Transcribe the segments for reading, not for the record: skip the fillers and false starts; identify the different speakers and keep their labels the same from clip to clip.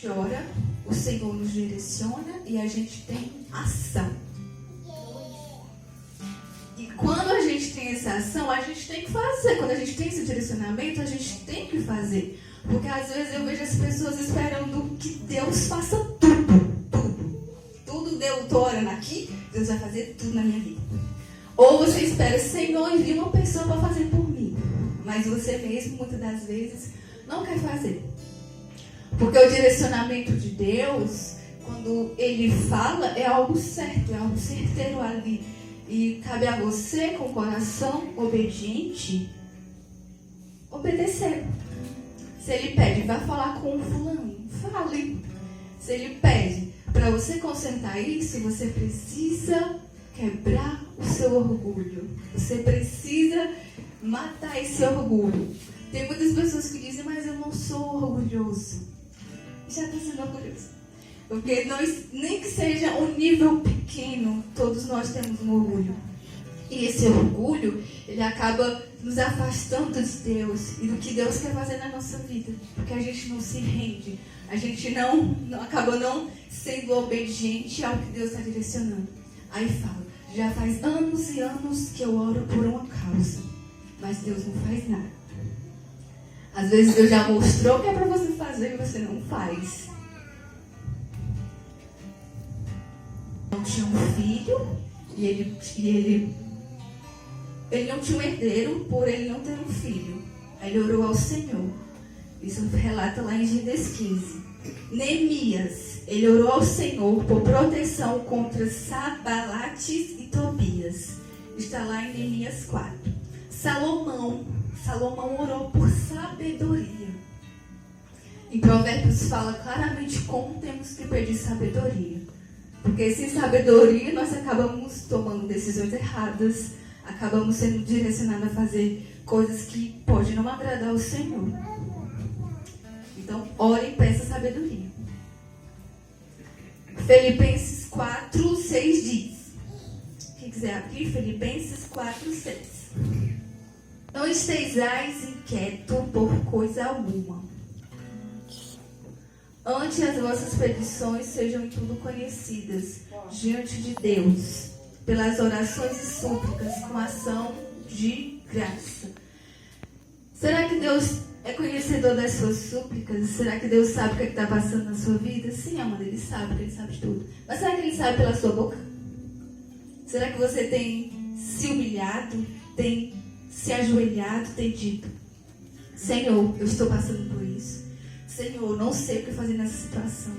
Speaker 1: ora, o Senhor nos direciona e a gente tem ação. E quando a gente tem essa ação, a gente tem que fazer. Quando a gente tem esse direcionamento, a gente tem que fazer. Porque às vezes eu vejo as pessoas esperando que Deus faça tudo. Tudo eu estou orando aqui, Deus vai fazer tudo na minha vida. Ou você espera, Senhor, envia uma pessoa para fazer por mim. Mas você mesmo, muitas das vezes, não quer fazer. Porque o direcionamento de Deus, quando Ele fala, é algo certo, é algo certeiro ali. E cabe a você, com o coração obediente, obedecer. Se Ele pede, vai falar com o fulano, fale. Se Ele pede para você consertar isso, você precisa quebrar o seu orgulho. Você precisa matar esse orgulho. Tem muitas pessoas que dizem, mas eu não sou orgulhoso. Já está sendo orgulhoso. Porque nós, nem que seja um nível pequeno, todos nós temos um orgulho. E esse orgulho, ele acaba nos afastando de Deus e do que Deus quer fazer na nossa vida. Porque a gente não se rende. A gente acaba não sendo obediente ao que Deus está direcionando. Aí fala, já faz anos e anos que eu oro por uma causa. Mas Deus não faz nada. Às vezes Deus já mostrou o que é para você fazer e você não faz. Não tinha um filho e ele não tinha um herdeiro por ele não ter um filho. Aí ele orou ao Senhor. Isso relata lá em Gênesis 15. Neemias, ele orou ao Senhor por proteção contra Sabalates e Tobias. Está lá em Neemias 4. Salomão orou por sabedoria. Em Provérbios fala claramente como temos que pedir sabedoria. Porque sem sabedoria nós acabamos tomando decisões erradas, acabamos sendo direcionados a fazer coisas que podem não agradar ao Senhor. Então, ore e peça sabedoria. Filipenses 4, 6 diz. Quem quiser abrir, Filipenses 4, 6. Não estejais inquieto por coisa alguma. Antes as vossas petições sejam em tudo conhecidas diante de Deus, pelas orações e súplicas, com ação de graça. Será que Deus é conhecedor das suas súplicas? Será que Deus sabe o que está passando na sua vida? Sim, amada, Ele sabe, porque Ele sabe de tudo. Mas será que Ele sabe pela sua boca? Será que você tem se humilhado, tem se ajoelhado, tem dito, Senhor, eu estou passando por isso. Senhor, não sei o que fazer nessa situação.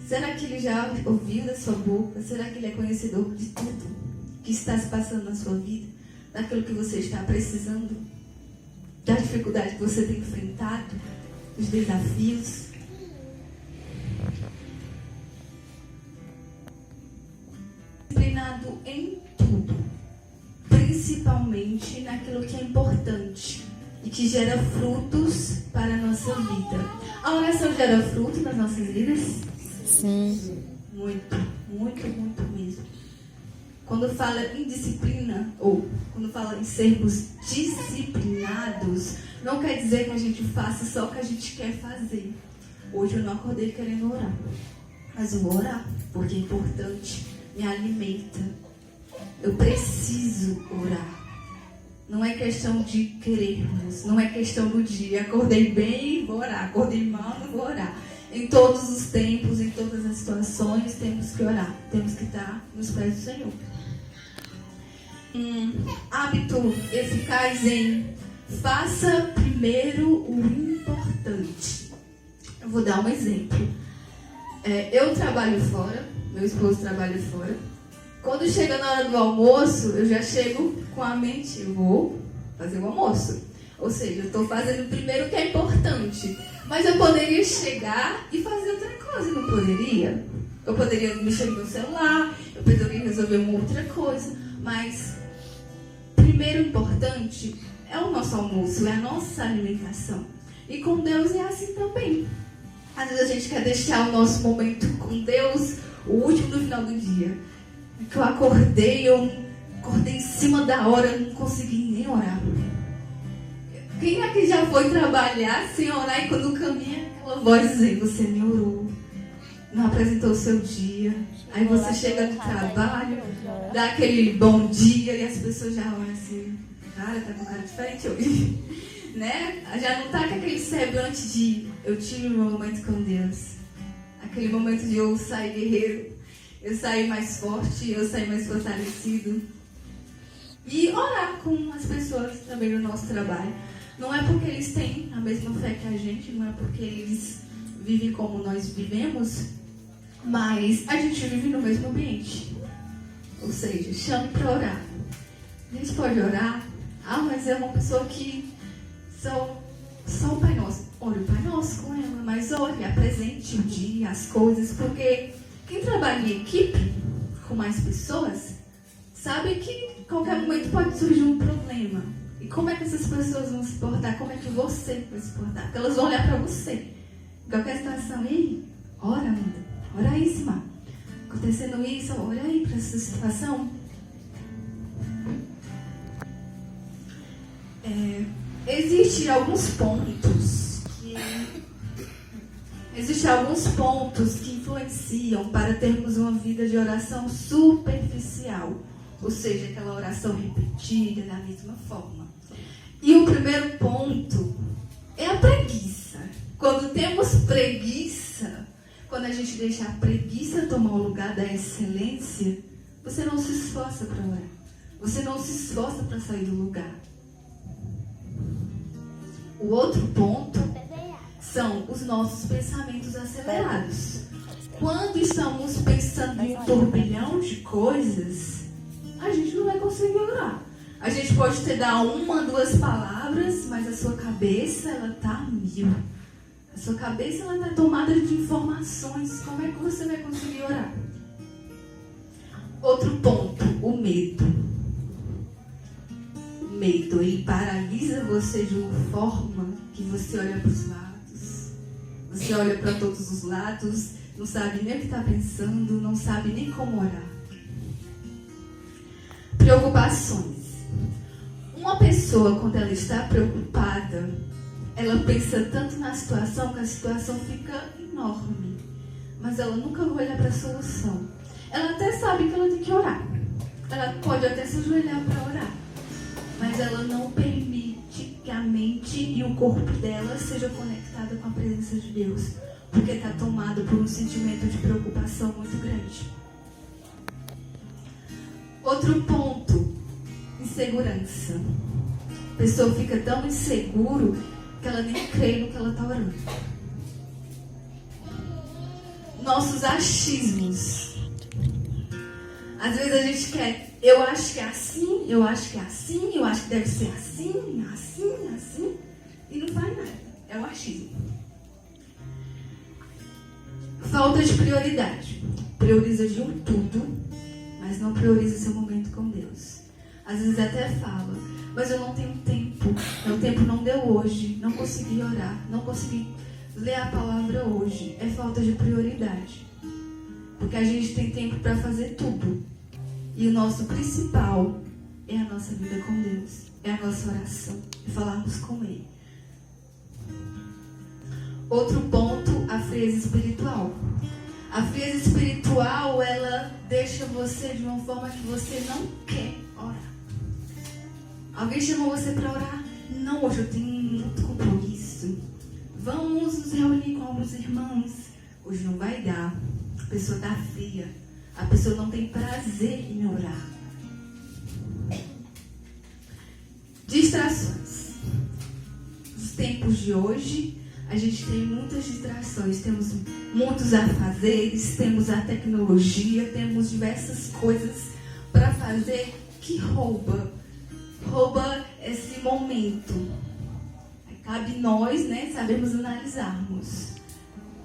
Speaker 1: Será que Ele já ouviu da sua boca? Será que Ele é conhecedor de tudo que está se passando na sua vida? Daquilo que você está precisando? Da dificuldade que você tem enfrentado? Dos desafios? Disciplinado em tudo. Principalmente naquilo que é importante e que gera frutos para a nossa vida. A oração gera fruto nas nossas vidas?
Speaker 2: Sim.
Speaker 1: Muito, muito, muito mesmo. Quando fala em disciplina, ou quando fala em sermos disciplinados, não quer dizer que a gente faça só o que a gente quer fazer. Hoje eu não acordei querendo orar, mas eu vou orar, porque é importante, me alimenta. Eu preciso orar. Não é questão de querermos, não é questão do dia. Acordei bem, vou orar. Acordei mal, não vou orar. Em todos os tempos, em todas as situações, temos que orar. Temos que estar nos pés do Senhor. Hábito eficaz em faça primeiro o importante. Eu vou dar um exemplo. Eu trabalho fora, meu esposo trabalha fora. Quando chega na hora do almoço, eu já chego com a mente, eu vou fazer o almoço. Ou seja, eu estou fazendo primeiro o que é importante. Mas eu poderia chegar e fazer outra coisa, não poderia? Eu poderia mexer no meu celular, eu poderia resolver uma outra coisa. Mas primeiro importante é o nosso almoço, é a nossa alimentação. E com Deus é assim também. Às vezes a gente quer deixar o nosso momento com Deus, o último no final do dia. Que eu acordei em cima da hora, eu não consegui nem orar. Quem aqui já foi trabalhar sem orar e quando caminha aquela voz dizendo, você nem orou, não apresentou o seu dia. Aí você chega no trabalho, dá aquele bom dia e as pessoas já olham assim, cara, tá com cara diferente hoje. Né? Já não tá com aquele semblante de eu tive um momento com Deus. Aquele momento de eu sair guerreiro, eu sair mais forte, eu sair mais fortalecido. E orar com as pessoas também no nosso trabalho. Não é porque eles têm a mesma fé que a gente, não é porque eles vivem como nós vivemos, mas a gente vive no mesmo ambiente. Ou seja, chame para orar. A gente pode orar. Mas é uma pessoa que só o Pai Nosso. Ore o Pai Nosso com ela, mas ore, apresente o dia, as coisas, porque quem trabalha em equipe com mais pessoas sabe que em qualquer momento pode surgir um problema. E como é que essas pessoas vão se portar? Como é que você vai se portar? Porque elas vão olhar para você. Em qualquer situação, ei, ora, Amanda, ora aí, Simar. Acontecendo isso, olha aí para essa situação. Existem alguns pontos que influenciam para termos uma vida de oração superficial, ou seja, aquela oração repetida da mesma forma. E o primeiro ponto é a preguiça. Quando temos preguiça, quando a gente deixa a preguiça tomar o lugar da excelência, você não se esforça para orar. Você não se esforça para sair do lugar. O outro ponto são os nossos pensamentos acelerados. Quando estamos pensando em um turbilhão de coisas, a gente não vai conseguir orar. A gente pode te dar uma, duas palavras, mas a sua cabeça, ela tá a mil. A sua cabeça, ela tá tomada de informações. Como é que você vai conseguir orar? Outro ponto, o medo. O medo, ele paralisa você de uma forma que você olha para os lados. Você olha para todos os lados, não sabe nem o que está pensando, não sabe nem como orar. Preocupações. Uma pessoa, quando ela está preocupada, ela pensa tanto na situação que a situação fica enorme. Mas ela nunca vai olhar para a solução. Ela até sabe que ela tem que orar. Ela pode até se ajoelhar para orar. Mas ela não permite que a mente e o corpo dela seja conectada com a presença de Deus. Porque está tomado por um sentimento de preocupação muito grande. Outro ponto, insegurança. A pessoa fica tão inseguro que ela nem crê no que ela está orando. Nossos achismos. Às vezes a gente quer, eu acho que é assim, eu acho que é assim, eu acho que deve ser assim, assim, assim, e não faz nada. É o achismo. Falta de prioridade. Prioriza de um tudo, mas não prioriza seu momento com Deus. Às vezes até fala, mas eu não tenho tempo. Meu tempo não deu hoje, não consegui orar, não consegui ler a palavra hoje. É falta de prioridade. Porque a gente tem tempo para fazer tudo. E o nosso principal é a nossa vida com Deus. É a nossa oração. É falarmos com Ele. Outro ponto, a frieza espiritual. A frieza espiritual, ela deixa você de uma forma que você não quer orar. Alguém chamou você para orar? Não, hoje eu tenho muito compromisso. Vamos nos reunir com alguns irmãos. Hoje não vai dar. A pessoa está fria. A pessoa não tem prazer em orar. Distrações. Nos tempos de hoje, a gente tem muitas distrações. Temos muitos afazeres, temos a tecnologia, temos diversas coisas para fazer que rouba esse momento. Cabe nós, sabermos analisarmos.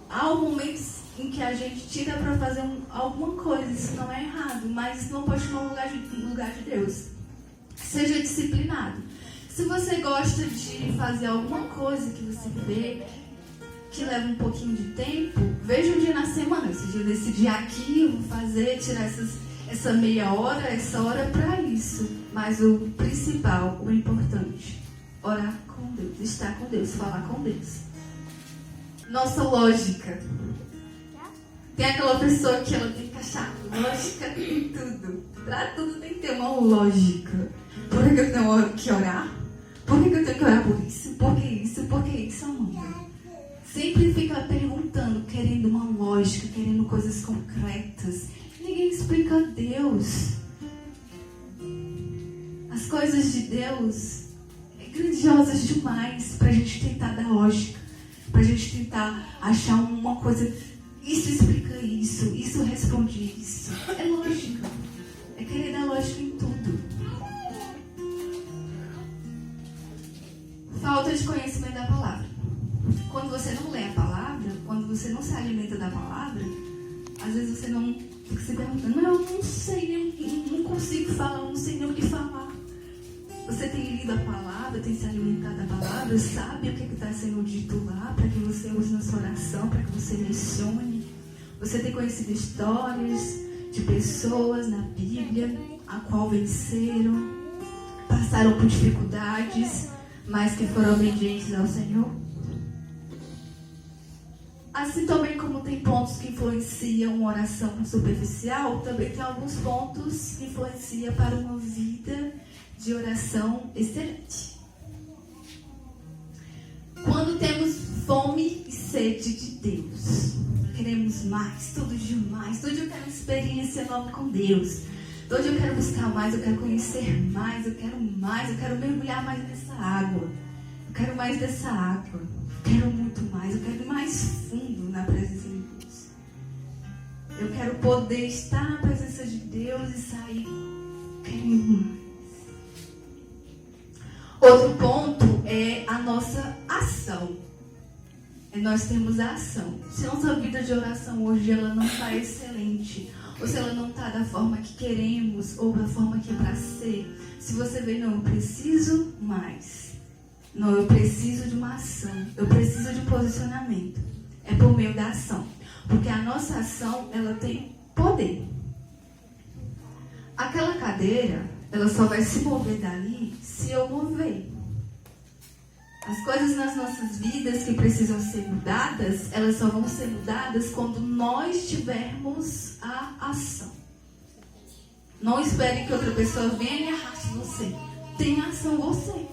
Speaker 1: Há momentos em que a gente tira para fazer alguma coisa, isso não é errado, mas isso não pode tomar o lugar de Deus. Seja disciplinado. Se você gosta de fazer alguma coisa que você vê que leva um pouquinho de tempo, veja um dia na semana. Esse dia, nesse dia aqui, eu vou fazer, tirar essa meia hora, essa hora para isso. Mas o principal, o importante, orar com Deus, estar com Deus, falar com Deus. Nossa lógica. Tem aquela pessoa que ela tem que achar lógica em tudo. Pra tudo tem que ter uma lógica. Por que eu tenho que orar? Por que eu tenho que orar por isso? Por que isso? Por que isso, Amanda? Sempre fica perguntando, querendo uma lógica, querendo coisas concretas. Ninguém explica Deus. As coisas de Deus é grandiosas demais pra gente tentar dar lógica. Pra gente tentar achar uma coisa. Isso explica isso, isso responde isso. É lógica. É querer dar lógica em tudo. Falta de conhecimento da palavra. Quando você não lê a palavra, quando você não se alimenta da palavra, às vezes você não fica se perguntando, eu não sei, não consigo falar, eu não sei nem o que falar. Você tem lido a palavra, tem se alimentado da palavra, sabe o que está sendo dito lá, para que você use na sua oração, para que você mencione. Você tem conhecido histórias de pessoas na Bíblia, a qual venceram, passaram por dificuldades, mas que foram obedientes ao Senhor. Assim também como tem pontos que influenciam uma oração superficial, também tem alguns pontos que influenciam para uma vida de oração excelente. Quando temos fome e sede de Deus, queremos mais, tudo demais, todo dia eu quero uma experiência nova com Deus, todo dia eu quero buscar mais, eu quero conhecer mais, eu quero mergulhar mais nessa água, eu quero mais dessa água, eu quero muito mais, eu quero ir mais fundo na presença de Deus. Eu quero poder estar na presença de Deus e sair querendo mais. Outro ponto é a nossa ação. Nós temos a ação. Se nossa vida de oração hoje ela não está excelente, ou se ela não está da forma que queremos, ou da forma que é para ser, se você vê, não, eu preciso mais. Não, eu preciso de uma ação. Eu preciso de um posicionamento. É por meio da ação. Porque a nossa ação, ela tem poder. Aquela cadeira, ela só vai se mover dali se eu mover. As coisas nas nossas vidas que precisam ser mudadas, elas só vão ser mudadas quando nós tivermos a ação. Não espere que outra pessoa venha e arraste você. Tenha ação você.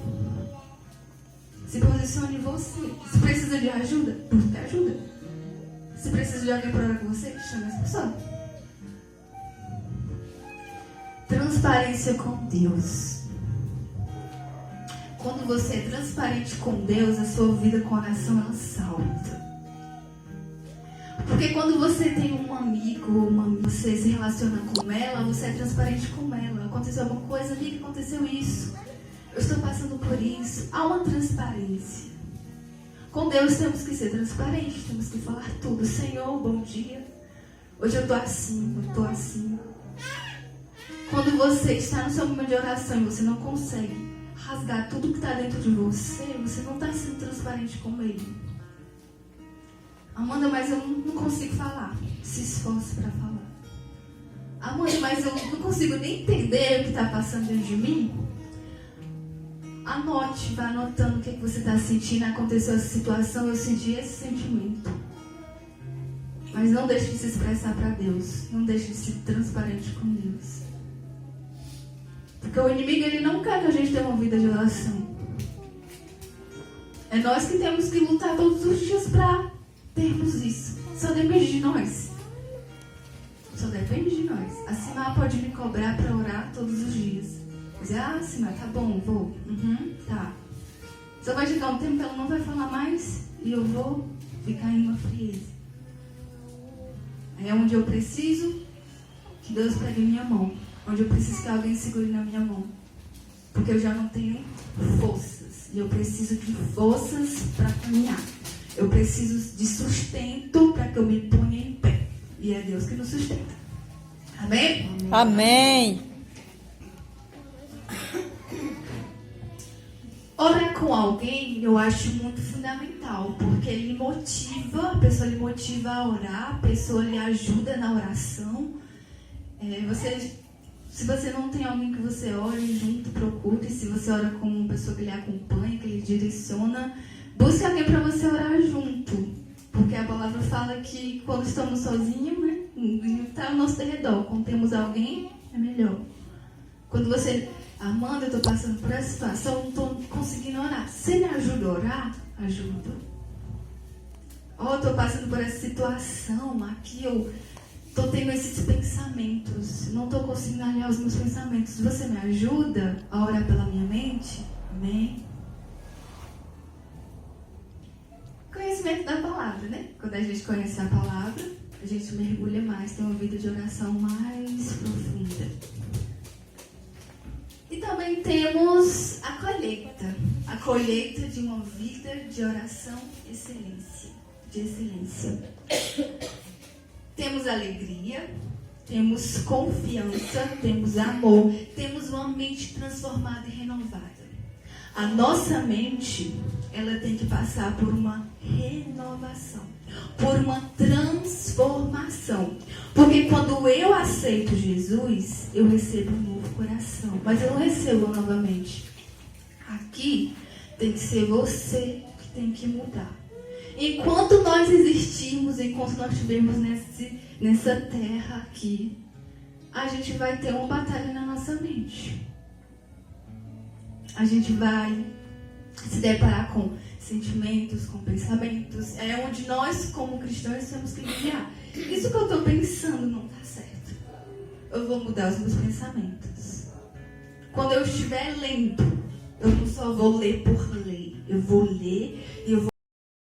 Speaker 1: Se posicione você. Se precisa de ajuda, busque ajuda. Se precisa de alguém para orar com você, chame essa pessoa. Transparência com Deus. Quando você é transparente com Deus, a sua vida com oração, ela salta. Porque quando você tem um amigo, você se relaciona com ela, você é transparente com ela. Aconteceu alguma coisa, amiga, aconteceu isso. Eu estou passando por isso. Há uma transparência. Com Deus temos que ser transparentes, temos que falar tudo. Senhor, bom dia. Hoje eu estou assim, eu estou assim. Quando você está no seu momento de oração e você não consegue rasgar tudo que está dentro de você, você não está sendo transparente com Ele. Amanda, mas eu não consigo falar. Se esforce para falar. Amanda, mas eu não consigo nem entender o que está passando dentro de mim. Anote, vá anotando o que você está sentindo. Aconteceu essa situação, eu senti esse sentimento. Mas não deixe de se expressar para Deus. Não deixe de ser transparente com Deus. Porque o inimigo, ele não quer que a gente tenha uma vida de oração. É nós que temos que lutar todos os dias para termos isso. Só depende de nós. Só depende de nós. A Simá pode me cobrar para orar todos os dias. Dizer, Simá, tá bom, vou. Tá. Só vai chegar um tempo que ela não vai falar mais e eu vou ficar em uma frieza. Aí é onde eu preciso que Deus pegue minha mão. Onde eu preciso que alguém segure na minha mão. Porque eu já não tenho forças. E eu preciso de forças para caminhar. Eu preciso de sustento para que eu me ponha em pé. E é Deus que nos sustenta. Amém?
Speaker 2: Amém.
Speaker 1: Orar com alguém eu acho muito fundamental. Porque ele motiva, a pessoa lhe motiva a orar. A pessoa lhe ajuda na oração. Você Se você não tem alguém que você ore junto, procure. Se você ora com uma pessoa que lhe acompanha, que lhe direciona, busque alguém para você orar junto. Porque a palavra fala que quando estamos sozinhos, né, ninguém está ao nosso redor. Quando temos alguém, é melhor. Quando você, Amanda, eu estou passando por essa situação, não estou conseguindo orar. Você me ajuda a orar? Ajuda. Eu estou passando por essa situação, aqui eu estou tendo esses pensamentos, não estou conseguindo alinhar os meus pensamentos. Você me ajuda a orar pela minha mente? Amém? Conhecimento da palavra, né? Quando a gente conhece a palavra, a gente mergulha mais, tem uma vida de oração mais profunda. E também temos a colheita de uma vida de oração de excelência. Temos alegria, temos confiança, temos amor, temos uma mente transformada e renovada. A nossa mente, ela tem que passar por uma renovação, por uma transformação. Porque quando eu aceito Jesus, eu recebo um novo coração. Mas eu não recebo novamente. Aqui tem que ser você que tem que mudar. Enquanto nós existirmos, enquanto nós estivermos nessa terra aqui, a gente vai ter uma batalha na nossa mente. A gente vai se deparar com sentimentos, com pensamentos. É onde nós, como cristãos, temos que guiar. Isso que eu estou pensando não está certo. Eu vou mudar os meus pensamentos. Quando eu estiver lendo, eu não só vou ler por ler. Eu vou ler e eu vou